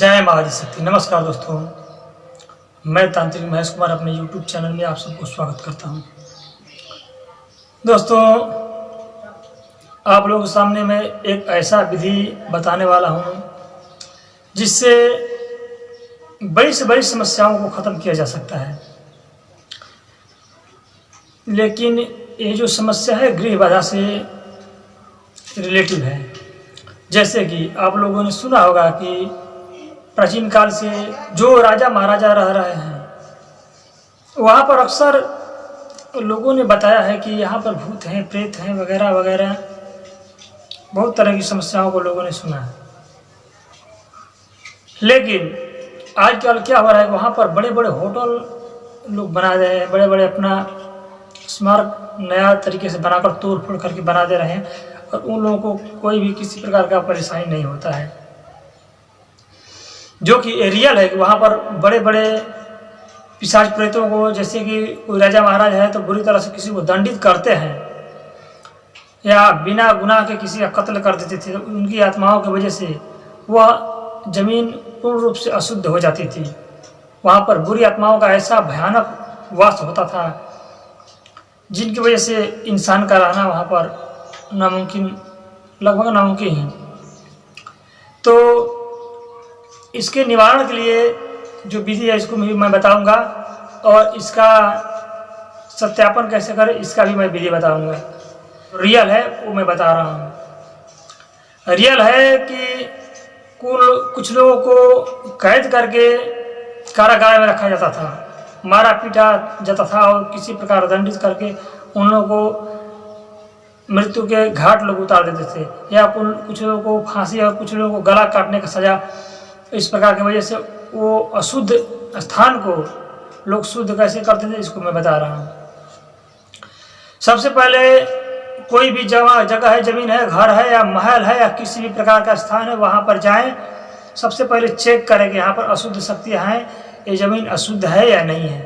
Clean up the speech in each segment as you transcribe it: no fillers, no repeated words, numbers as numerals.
जय महाराज शक्ति। नमस्कार दोस्तों, मैं तांत्रिक महेश कुमार अपने YouTube चैनल में आप सबको स्वागत करता हूं। दोस्तों, आप लोगों के सामने मैं एक ऐसा विधि बताने वाला हूं जिससे बड़ी से बड़ी समस्याओं को ख़त्म किया जा सकता है। लेकिन ये जो समस्या है गृह बाधा से रिलेटिव है। जैसे कि आप लोगों ने सुना होगा कि प्राचीन काल से जो राजा महाराजा रह रहे हैं वहाँ पर अक्सर लोगों ने बताया है कि यहाँ पर भूत हैं, प्रेत हैं, वगैरह वगैरह बहुत तरह की समस्याओं को लोगों ने सुना है। लेकिन आजकल क्या हो रहा है, वहाँ पर बड़े बड़े होटल लोग बना रहे हैं, बड़े बड़े अपना स्मारक नया तरीके से बनाकर तोड़ फोड़ करके बना दे रहे हैं और उन लोगों को कोई भी किसी प्रकार का परेशानी नहीं होता है। जो कि रियल है कि वहाँ पर बड़े बड़े पिशाच प्रेतों को, जैसे कि कोई राजा महाराज है तो बुरी तरह से किसी को दंडित करते हैं या बिना गुनाह के किसी का कत्ल कर देते थे, तो उनकी आत्माओं की वजह से वह जमीन पूर्ण रूप से अशुद्ध हो जाती थी। वहाँ पर बुरी आत्माओं का ऐसा भयानक वास होता था जिनकी वजह से इंसान का रहना वहाँ पर नामुमकिन, लगभग नामुमकिन है। तो इसके निवारण के लिए जो विधि है इसको भी मैं बताऊंगा और इसका सत्यापन कैसे करें इसका भी मैं विधि बताऊंगा। रियल है वो मैं बता रहा हूँ। रियल है कि कुछ लोगों को कैद करके कारागार में रखा जाता था, मारा पीटा जाता था और किसी प्रकार दंडित करके उन लोगों को मृत्यु के घाट लोग उतार देते थे, या कुछ लोगों को फांसी और कुछ लोगों को गला काटने का सजा। इस प्रकार की वजह से वो अशुद्ध स्थान को लोग शुद्ध कैसे करते थे इसको मैं बता रहा हूँ। सबसे पहले कोई भी जगह है, जमीन है, घर है या महल है या किसी भी प्रकार का स्थान है, वहाँ पर जाएं। सबसे पहले चेक करें कि यहाँ पर अशुद्ध शक्तियाँ हैं, ये जमीन अशुद्ध है या नहीं है।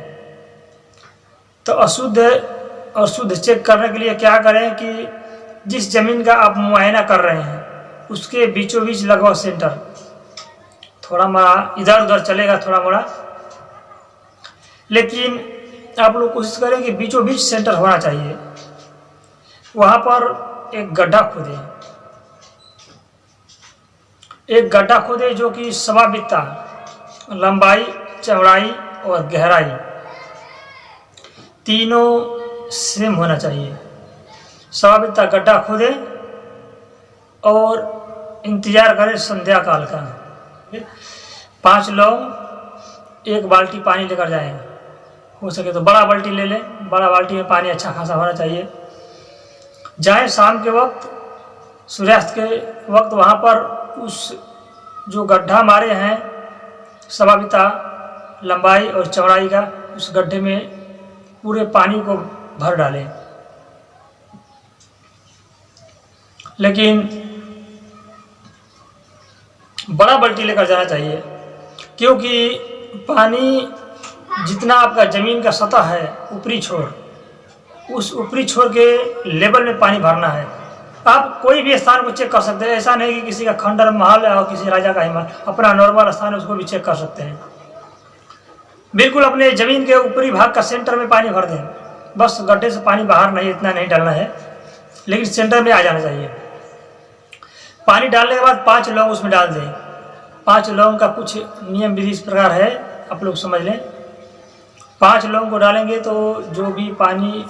तो अशुद्ध और शुद्ध चेक करने के लिए क्या करें कि जिस जमीन का आप मुआयना कर रहे हैं उसके बीचों बीच लगवाओ सेंटर। थोड़ा मोड़ा इधर उधर चलेगा, थोड़ा मोड़ा, लेकिन आप लोग कोशिश करें कि बीचों बीच सेंटर होना चाहिए। वहाँ पर एक गड्ढा खोदें, एक गड्ढा खोदें जो कि 1.25 बित्ता लंबाई, चौड़ाई और गहराई तीनों सेम होना चाहिए। 1.25 बित्ता गड्ढा खोदें और इंतजार करें संध्या काल का। 5 लौंग, 1 बाल्टी पानी लेकर जाएं। हो सके तो बड़ा बाल्टी ले लें, बड़ा बाल्टी में पानी अच्छा खासा होना चाहिए। जाएं शाम के वक्त, सूर्यास्त के वक्त, वहाँ पर उस जो गड्ढा मारे हैं 1.25 बित्ता लंबाई और चौड़ाई का, उस गड्ढे में पूरे पानी को भर डालें। लेकिन बड़ा बाल्टी लेकर जाना चाहिए, क्योंकि पानी जितना आपका ज़मीन का सतह है ऊपरी छोर, उस ऊपरी छोर के लेवल में पानी भरना है। आप कोई भी स्थान को चेक कर सकते हैं, ऐसा नहीं कि किसी का खंडर महल है और किसी राजा का हिमाल, अपना नॉर्मल स्थान है उसको भी चेक कर सकते हैं। बिल्कुल अपने ज़मीन के ऊपरी भाग का सेंटर में पानी भर दें। बस गड्ढे से पानी बाहर नहीं, इतना नहीं डालना है, लेकिन सेंटर में आ जाना चाहिए। पानी डालने के बाद 5 लौंग उसमें डाल दें। 5 लौंग का कुछ नियम विधि इस प्रकार है, आप लोग समझ लें। 5 लौंग को डालेंगे तो जो भी पानी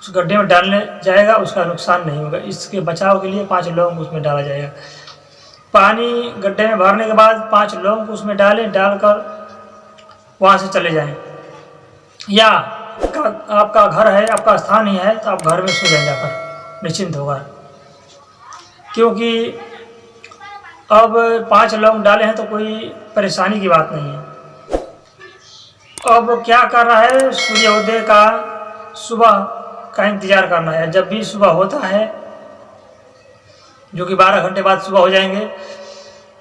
उस गड्ढे में डालने जाएगा उसका नुकसान नहीं होगा। इसके बचाव के लिए 5 लौंग उसमें डाला जाएगा। पानी गड्ढे में भरने के बाद 5 लौंग उसमें डालें, डालकर वहाँ से चले जाएं। या आपका घर है, आपका स्थान ही है, तो आप घर में सो जाएं जाकर निश्चिंत होगा, क्योंकि अब 5 लौंग डाले हैं तो कोई परेशानी की बात नहीं है। अब क्या करना है, सूर्योदय का, सुबह का इंतजार करना है। जब भी सुबह होता है, जो कि 12 घंटे बाद सुबह हो जाएंगे,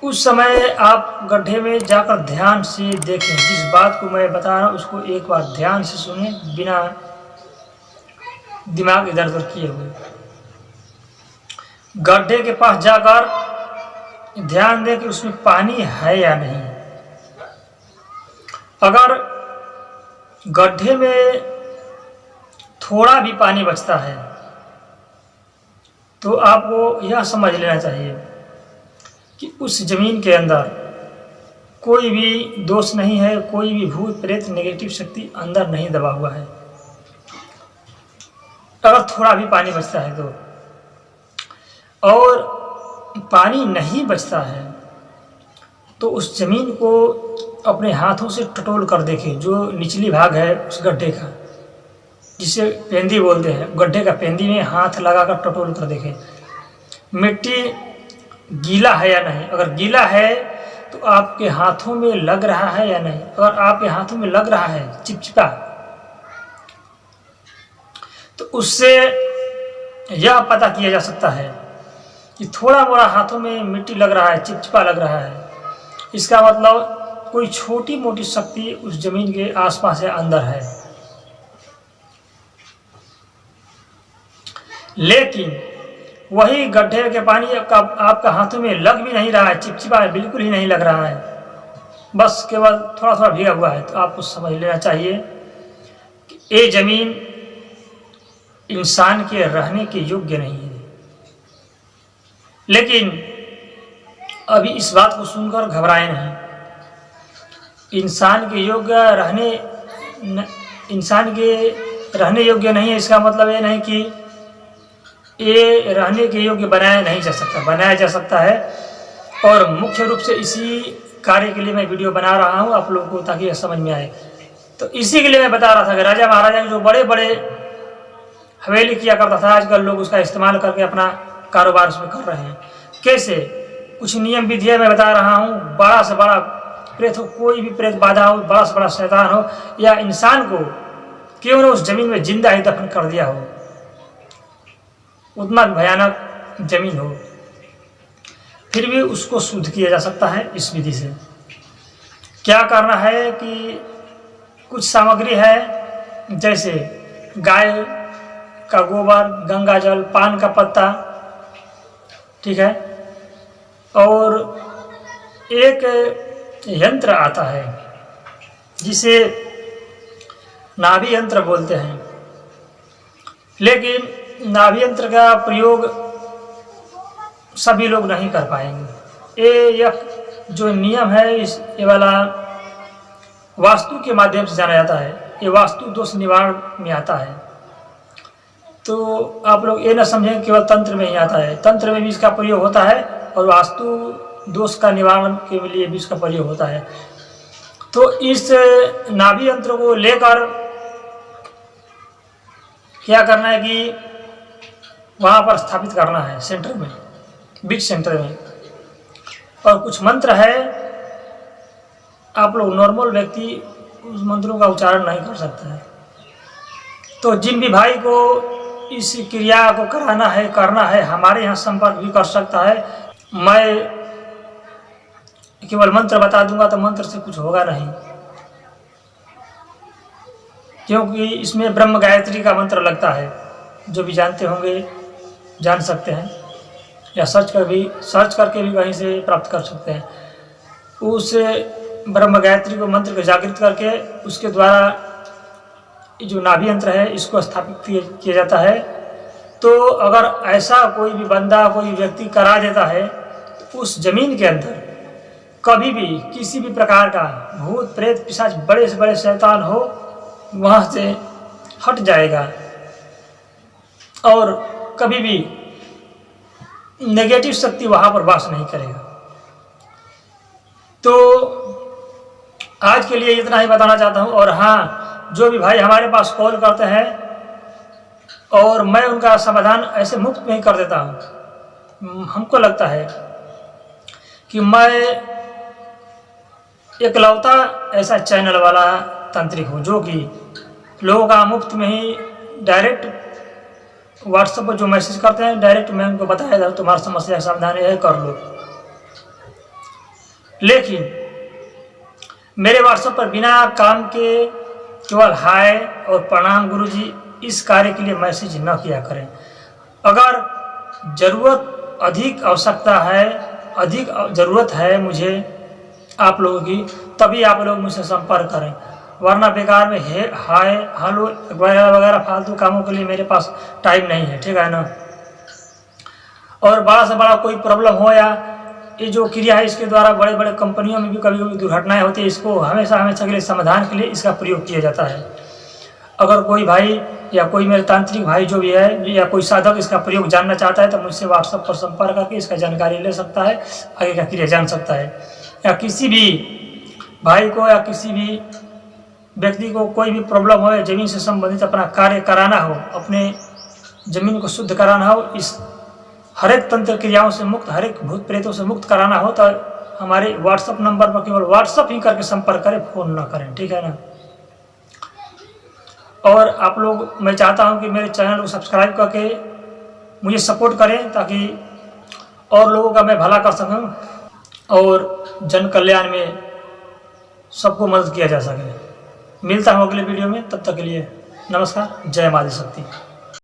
उस समय आप गड्ढे में जाकर ध्यान से देखें। जिस बात को मैं बता रहा हूँ उसको एक बार ध्यान से सुने, बिना दिमाग इधर उधर किए हुए। गड्ढे के पास जाकर ध्यान दें कि उसमें पानी है या नहीं। अगर गड्ढे में थोड़ा भी पानी बचता है तो आपको यह समझ लेना चाहिए कि उस जमीन के अंदर कोई भी दोष नहीं है, कोई भी भूत प्रेत नेगेटिव शक्ति अंदर नहीं दबा हुआ है। अगर थोड़ा भी पानी बचता है तो, और पानी नहीं बचता है तो उस जमीन को अपने हाथों से टटोल कर देखें। जो निचली भाग है उस गड्ढे का, जिसे पेंदी बोलते हैं, गड्ढे का पेंदी में हाथ लगाकर टटोल कर देखें मिट्टी गीला है या नहीं। अगर गीला है तो आपके हाथों में लग रहा है या नहीं। अगर आपके हाथों में लग रहा है चिपचिपा, तो उससे यह पता किया जा सकता है कि थोड़ा मोड़ा हाथों में मिट्टी लग रहा है, चिपचिपा लग रहा है, इसका मतलब कोई छोटी मोटी शक्ति उस जमीन के आसपास या अंदर है। लेकिन वही गड्ढे के पानी आपका हाथों में लग भी नहीं रहा है, चिपचिपा है, बिल्कुल ही नहीं लग रहा है, बस केवल थोड़ा थोड़ा भीगा हुआ है, तो आपको समझ लेना चाहिए कि ये जमीन इंसान के रहने के योग्य नहीं है। लेकिन अभी इस बात को सुनकर घबराए नहीं। इंसान के रहने योग्य नहीं है, इसका मतलब ये नहीं कि ये रहने के योग्य बनाया नहीं जा सकता, बनाया जा सकता है। और मुख्य रूप से इसी कार्य के लिए मैं वीडियो बना रहा हूँ आप लोगों को, ताकि यह समझ में आए। तो इसी के लिए मैं बता रहा था कि राजा महाराजा के जो बड़े बड़े हवेली किया करता था, आजकल लोग उसका इस्तेमाल करके अपना कारोबार उसमें कर रहे हैं। कैसे? कुछ नियम विधियाँ मैं बता रहा हूँ। बड़ा से बड़ा प्रेत हो, कोई भी प्रेत बाधा हो, बड़ा से बड़ा शैतान हो, या इंसान को क्यों न उस जमीन में जिंदा ही दफन कर दिया हो, उतना भयानक जमीन हो, फिर भी उसको शुद्ध किया जा सकता है इस विधि से। क्या करना है कि कुछ सामग्री है, जैसे गाय का गोबर, गंगा जल, पान का पत्ता, ठीक है, और एक यंत्र आता है जिसे नाभि यंत्र बोलते हैं। लेकिन नाभि यंत्र का प्रयोग सभी लोग नहीं कर पाएंगे। यह जो नियम है, ये वाला वास्तु के माध्यम से जाना जाता है। ये वास्तु दोष निवारण में आता है। तो आप लोग ये न समझें केवल तंत्र में ही आता है, तंत्र में भी इसका प्रयोग होता है और वास्तु दोष का निवारण के लिए भी इसका प्रयोग होता है। तो इस नाभि यंत्र को लेकर क्या करना है कि वहाँ पर स्थापित करना है सेंटर में, बीच सेंटर में, और कुछ मंत्र है। आप लोग नॉर्मल व्यक्ति उस मंत्रों का उच्चारण नहीं कर सकता है। तो जिन भी भाई को इस क्रिया को कराना है, करना है, हमारे यहाँ संपर्क भी कर सकता है। मैं केवल मंत्र बता दूंगा तो मंत्र से कुछ होगा नहीं, क्योंकि इसमें ब्रह्म गायत्री का मंत्र लगता है। जो भी जानते होंगे जान सकते हैं, या सर्च करके भी वहीं से प्राप्त कर सकते हैं। उस ब्रह्म गायत्री को मंत्र को जागृत करके उसके द्वारा जो नाभि यंत्र है इसको स्थापित किया जाता है। तो अगर ऐसा कोई भी बंदा, कोई व्यक्ति करा देता है तो उस जमीन के अंदर कभी भी किसी भी प्रकार का भूत प्रेत पिशाच, बड़े से बड़े शैतान हो, वहाँ से हट जाएगा और कभी भी नेगेटिव शक्ति वहाँ पर वास नहीं करेगा। तो आज के लिए इतना ही बताना चाहता हूँ। और हाँ, जो भी भाई हमारे पास कॉल करते हैं और मैं उनका समाधान ऐसे मुफ्त में ही कर देता हूँ। हमको लगता है कि मैं एकलौता ऐसा चैनल वाला तांत्रिक हूँ जो कि लोगों का मुफ्त में ही डायरेक्ट व्हाट्सएप पर जो मैसेज करते हैं, डायरेक्ट मैं उनको बताया था तुम्हारा समस्या का समाधान यह कर लो। लेकिन मेरे व्हाट्सएप पर बिना काम के केवल हाय और प्रणाम गुरुजी, इस कार्य के लिए मैसेज न किया करें। अगर ज़रूरत अधिक आवश्यकता है, अधिक ज़रूरत है मुझे आप लोगों की, तभी आप लोग मुझसे संपर्क करें, वरना बेकार में हाय हेलो वगैरह वगैरह फालतू कामों के लिए मेरे पास टाइम नहीं है, ठीक है ना। और बड़ा से बड़ा कोई प्रॉब्लम हो या ये जो क्रिया है इसके द्वारा बड़े बड़े कंपनियों में भी कभी कभी दुर्घटनाएं होती है, इसको हमेशा हमेशा के लिए समाधान के लिए इसका प्रयोग किया जाता है। अगर कोई भाई या कोई मेरे तांत्रिक भाई जो भी है या कोई साधक इसका प्रयोग जानना चाहता है तो मुझसे व्हाट्सएप पर संपर्क करके इसका जानकारी ले सकता है, आगे का क्रिया जान सकता है। या किसी भी भाई को या किसी भी व्यक्ति को कोई भी प्रॉब्लम हो या ज़मीन से संबंधित अपना कार्य कराना हो, अपने ज़मीन को शुद्ध कराना हो, इस हर एक तंत्र क्रियाओं से मुक्त, हर एक भूत प्रेतों से मुक्त कराना हो तो हमारे व्हाट्सएप नंबर पर केवल व्हाट्सएप ही करके संपर्क करें, फ़ोन ना करें, ठीक है ना। और आप लोग, मैं चाहता हूं कि मेरे चैनल को सब्सक्राइब करके मुझे सपोर्ट करें ताकि और लोगों का मैं भला कर सकूं और जन कल्याण में सबको मदद किया जा सके। मिलता हूं अगले वीडियो में, तब तक के लिए नमस्कार। जय माता दी शक्ति।